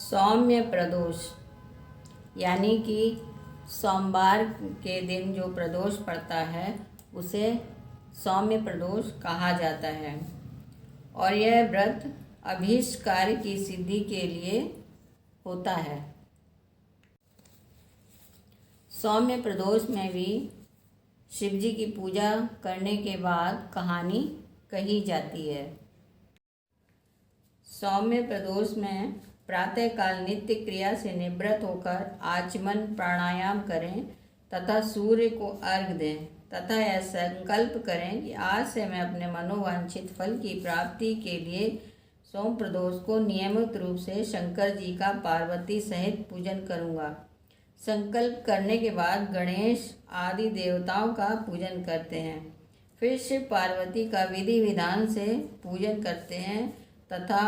सौम्य प्रदोष यानी कि सोमवार के दिन जो प्रदोष पड़ता है उसे सौम्य प्रदोष कहा जाता है और यह व्रत अभीष्ट कार्य की सिद्धि के लिए होता है। सौम्य प्रदोष में भी शिव जी की पूजा करने के बाद कहानी कही जाती है। सौम्य प्रदोष में प्रातःकाल नित्य क्रिया से निवृत्त होकर आचमन प्राणायाम करें तथा सूर्य को अर्घ्य दें तथा यह संकल्प करें कि आज से मैं अपने मनोवांछित फल की प्राप्ति के लिए सोम प्रदोष को नियमित रूप से शंकर जी का पार्वती सहित पूजन करूंगा। संकल्प करने के बाद गणेश आदि देवताओं का पूजन करते हैं। फिर शिव पार्वती का विधि विधान से पूजन करते हैं तथा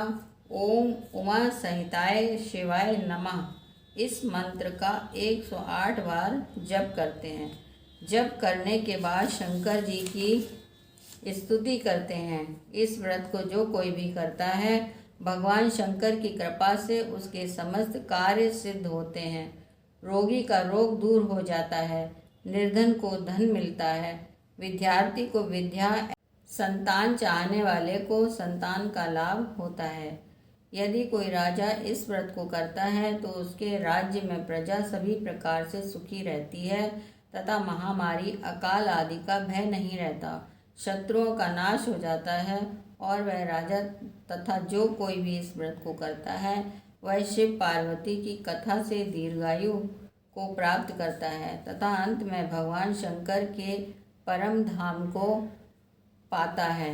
ओम उमा सहिताय शिवाय नमः इस मंत्र का 108 बार जप करते हैं। जप करने के बाद शंकर जी की स्तुति करते हैं। इस व्रत को जो कोई भी करता है भगवान शंकर की कृपा से उसके समस्त कार्य सिद्ध होते हैं। रोगी का रोग दूर हो जाता है, निर्धन को धन मिलता है, विद्यार्थी को विद्या, संतान चाहने वाले को संतान का लाभ होता है। यदि कोई राजा इस व्रत को करता है तो उसके राज्य में प्रजा सभी प्रकार से सुखी रहती है तथा महामारी अकाल आदि का भय नहीं रहता। शत्रुओं का नाश हो जाता है और वह राजा तथा जो कोई भी इस व्रत को करता है वह शिव पार्वती की कथा से दीर्घायु को प्राप्त करता है तथा अंत में भगवान शंकर के परम धाम को पाता है।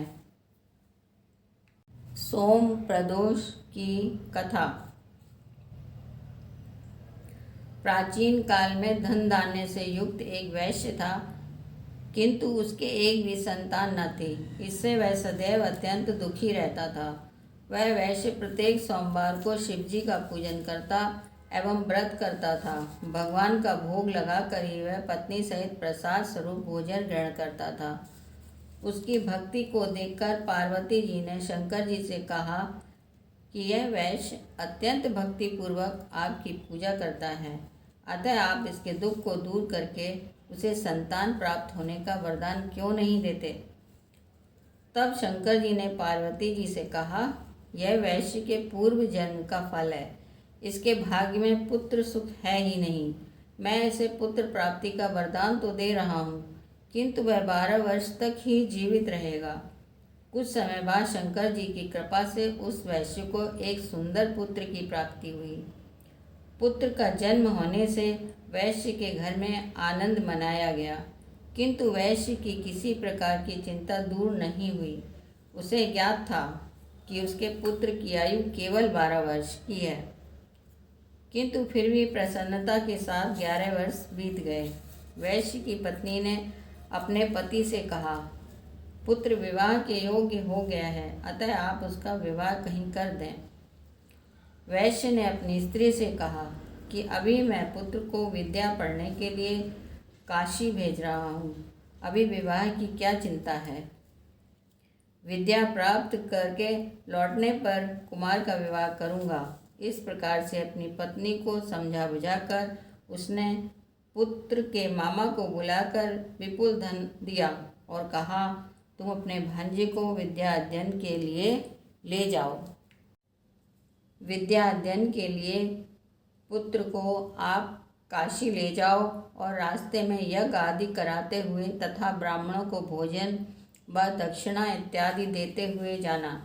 सोम प्रदोष की कथा। प्राचीन काल में धन धान्य से युक्त एक वैश्य था, किंतु उसके एक भी संतान न थी। इससे वह सदैव अत्यंत दुखी रहता था। वह वैश्य प्रत्येक सोमवार को शिव जी का पूजन करता एवं व्रत करता था। भगवान का भोग लगाकर ही वह पत्नी सहित प्रसाद स्वरूप भोजन ग्रहण करता था। उसकी भक्ति को देखकर पार्वती जी ने शंकर जी से कहा कि यह वैश्य अत्यंत भक्ति पूर्वक आपकी पूजा करता है, अतः आप इसके दुख को दूर करके उसे संतान प्राप्त होने का वरदान क्यों नहीं देते। तब शंकर जी ने पार्वती जी से कहा, यह वैश्य के पूर्व जन्म का फल है, इसके भाग्य में पुत्र सुख है ही नहीं। मैं इसे पुत्र प्राप्ति का वरदान तो दे रहा हूँ, किंतु वह 12 वर्ष तक ही जीवित रहेगा। कुछ समय बाद शंकर जी की कृपा से उस वैश्य को एक सुंदर पुत्र की प्राप्ति हुई। पुत्र का जन्म होने से वैश्य के घर में आनंद मनाया गया, किंतु वैश्य की किसी प्रकार की चिंता दूर नहीं हुई। उसे ज्ञात था कि उसके पुत्र की आयु केवल 12 वर्ष की है, किंतु फिर भी प्रसन्नता के साथ 11 वर्ष बीत गए। वैश्य की पत्नी ने अपने पति से कहा, पुत्र विवाह के योग्य हो गया है, अतः आप उसका विवाह कहीं कर दें। वैश्य ने अपनी स्त्री से कहा कि अभी मैं पुत्र को विद्या पढ़ने के लिए काशी भेज रहा हूँ, अभी विवाह की क्या चिंता है। विद्या प्राप्त करके लौटने पर कुमार का विवाह करूँगा। इस प्रकार से अपनी पत्नी को समझा बुझाकर उसने पुत्र के मामा को बुलाकर विपुल धन दिया और कहा, तुम अपने भांजे को विद्या अध्ययन के लिए ले जाओ। विद्या अध्ययन के लिए पुत्र को आप काशी ले जाओ और रास्ते में यज्ञ आदि कराते हुए तथा ब्राह्मणों को भोजन व दक्षिणा इत्यादि देते हुए जाना।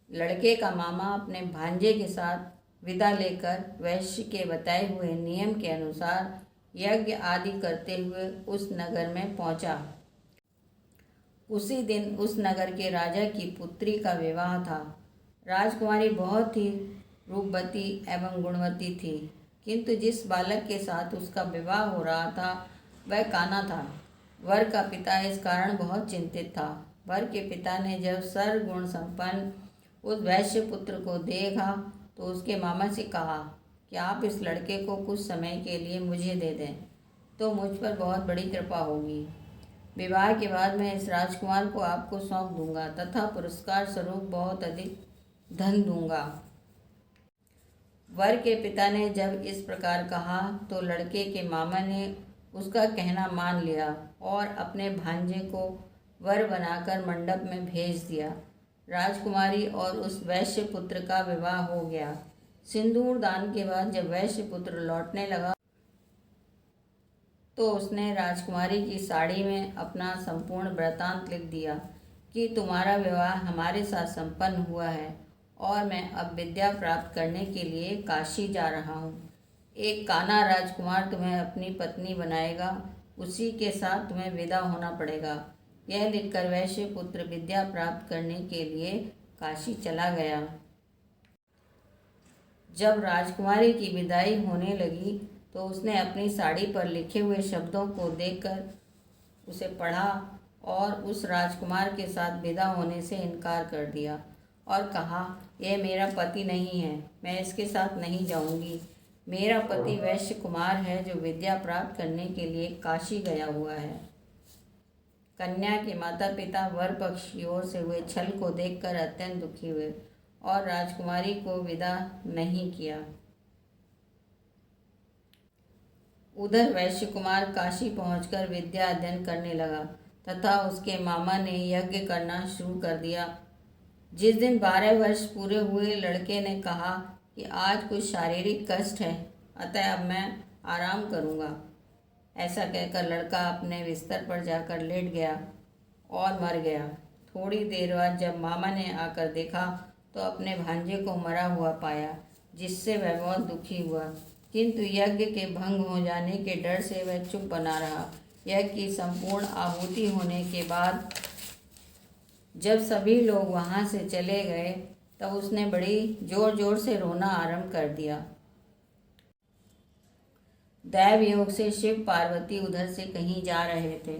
लड़के का मामा अपने भांजे के साथ विदा लेकर वैश्य के बताए हुए नियम के अनुसार यज्ञ आदि करते हुए उस नगर में पहुंचा। उसी दिन उस नगर के राजा की पुत्री का विवाह था। राजकुमारी बहुत ही रूपवती एवं गुणवती थी, किंतु जिस बालक के साथ उसका विवाह हो रहा था वह काना था। वर का पिता इस कारण बहुत चिंतित था। वर के पिता ने जब सर्वगुण संपन्न उस वैश्य पुत्र को देखा तो उसके मामा से कहा कि आप इस लड़के को कुछ समय के लिए मुझे दे दें तो मुझ पर बहुत बड़ी कृपा होगी। विवाह के बाद मैं इस राजकुमार को आपको सौंप दूंगा तथा पुरस्कार स्वरूप बहुत अधिक धन दूंगा। वर के पिता ने जब इस प्रकार कहा तो लड़के के मामा ने उसका कहना मान लिया और अपने भांजे को वर बनाकर मंडप में भेज दिया। राजकुमारी और उस वैश्य पुत्र का विवाह हो गया। सिंदूर दान के बाद जब वैश्य पुत्र लौटने लगा तो उसने राजकुमारी की साड़ी में अपना संपूर्ण वृतांत लिख दिया कि तुम्हारा विवाह हमारे साथ संपन्न हुआ है और मैं अब विद्या प्राप्त करने के लिए काशी जा रहा हूँ। एक काना राजकुमार तुम्हें अपनी पत्नी बनाएगा, उसी के साथ तुम्हें विदा होना पड़ेगा। यह लिखकर वैश्य पुत्र विद्या प्राप्त करने के लिए काशी चला गया। जब राजकुमारी की विदाई होने लगी तो उसने अपनी साड़ी पर लिखे हुए शब्दों को देखकर उसे पढ़ा और उस राजकुमार के साथ विदा होने से इनकार कर दिया और कहा, यह मेरा पति नहीं है, मैं इसके साथ नहीं जाऊंगी। मेरा पति वैश्य कुमार है जो विद्या प्राप्त करने के लिए काशी गया हुआ है। कन्या के माता पिता वर पक्ष की ओर से हुए छल को देखकर अत्यंत दुखी हुए और राजकुमारी को विदा नहीं किया। उधर वैश्य कुमार काशी पहुंचकर विद्या अध्ययन करने लगा तथा उसके मामा ने यज्ञ करना शुरू कर दिया। जिस दिन 12 वर्ष पूरे हुए लड़के ने कहा कि आज कुछ शारीरिक कष्ट है, अतः अब मैं आराम करूंगा। ऐसा कहकर लड़का अपने बिस्तर पर जाकर लेट गया और मर गया। थोड़ी देर बाद जब मामा ने आकर देखा तो अपने भांजे को मरा हुआ पाया, जिससे वह बहुत दुखी हुआ, किंतु यज्ञ के भंग हो जाने के डर से वह चुप बना रहा। यज्ञ की संपूर्ण आहुति होने के बाद जब सभी लोग वहाँ से चले गए तब उसने बड़ी जोर जोर से रोना आरंभ कर दिया। दैव योग से शिव पार्वती उधर से कहीं जा रहे थे।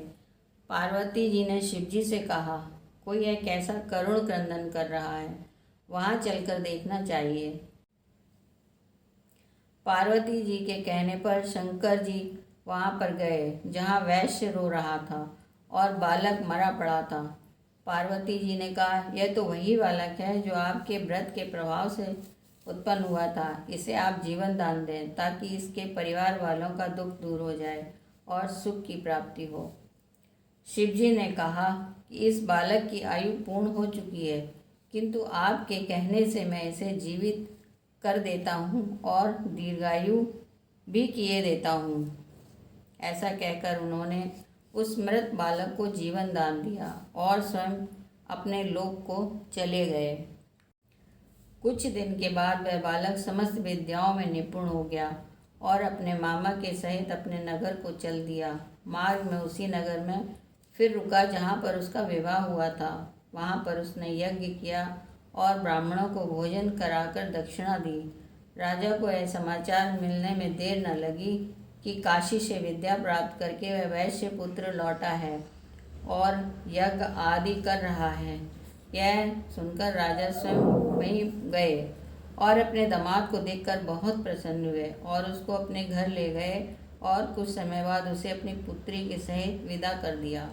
पार्वती जी ने शिव जी से कहा, कोई एक ऐसा करुण क्रंदन कर रहा है, वहाँ चलकर देखना चाहिए। पार्वती जी के कहने पर शंकर जी वहाँ पर गए जहाँ वैश्य रो रहा था और बालक मरा पड़ा था। पार्वती जी ने कहा, यह तो वही बालक है जो आपके व्रत के प्रभाव से उत्पन्न हुआ था। इसे आप जीवन दान दें ताकि इसके परिवार वालों का दुख दूर हो जाए और सुख की प्राप्ति हो। शिव जी ने कहा कि इस बालक की आयु पूर्ण हो चुकी है, किंतु आपके कहने से मैं इसे जीवित कर देता हूँ और दीर्घायु भी किए देता हूँ। ऐसा कहकर उन्होंने उस मृत बालक को जीवन दान दिया और स्वयं अपने लोक को चले गए। कुछ दिन के बाद वह बालक समस्त विद्याओं में निपुण हो गया और अपने मामा के सहित अपने नगर को चल दिया। मार्ग में उसी नगर में फिर रुका जहाँ पर उसका विवाह हुआ था। वहाँ पर उसने यज्ञ किया और ब्राह्मणों को भोजन कराकर दक्षिणा दी। राजा को यह समाचार मिलने में देर न लगी कि काशी से विद्या प्राप्त करके वह वैश्य पुत्र लौटा है और यज्ञ आदि कर रहा है। यह सुनकर राजा स्वयं वहीं गए और अपने दामाद को देखकर बहुत प्रसन्न हुए और उसको अपने घर ले गए और कुछ समय बाद उसे अपनी पुत्री के सहित विदा कर दिया।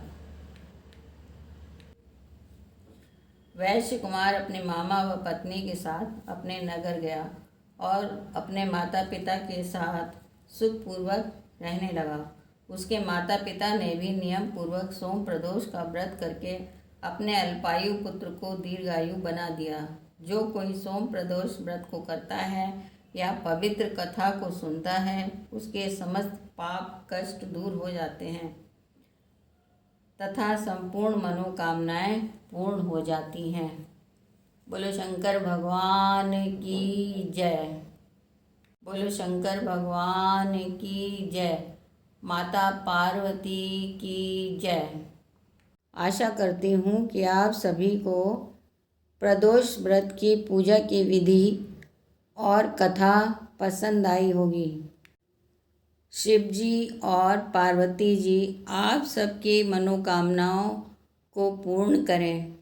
वैश्य कुमार अपने मामा व पत्नी के साथ अपने नगर गया और अपने माता पिता के साथ सुखपूर्वक रहने लगा। उसके माता पिता ने भी नियम पूर्वक सोम प्रदोष का व्रत करके अपने अल्पायु पुत्र को दीर्घायु बना दिया। जो कोई सोम प्रदोष व्रत को करता है या पवित्र कथा को सुनता है, उसके समस्त पाप कष्ट दूर हो जाते हैं तथा संपूर्ण मनोकामनाएं पूर्ण हो जाती हैं। बोलो शंकर भगवान की जय। बोलो शंकर भगवान की जय। माता पार्वती की जय। आशा करती हूँ कि आप सभी को प्रदोष व्रत की पूजा की विधि और कथा पसंद आई होगी। शिव जी और पार्वती जी आप सबकी मनोकामनाओं को पूर्ण करें,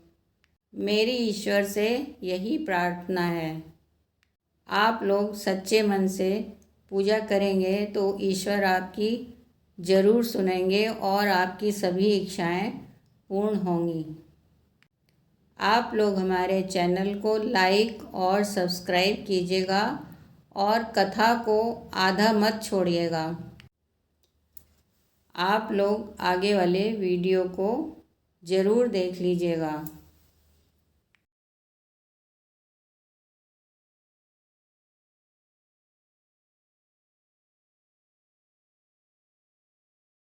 मेरी ईश्वर से यही प्रार्थना है। आप लोग सच्चे मन से पूजा करेंगे तो ईश्वर आपकी ज़रूर सुनेंगे और आपकी सभी इच्छाएं पूर्ण होंगी। आप लोग हमारे चैनल को लाइक और सब्सक्राइब कीजिएगा और कथा को आधा मत छोड़िएगा। आप लोग आगे वाले वीडियो को ज़रूर देख लीजिएगा।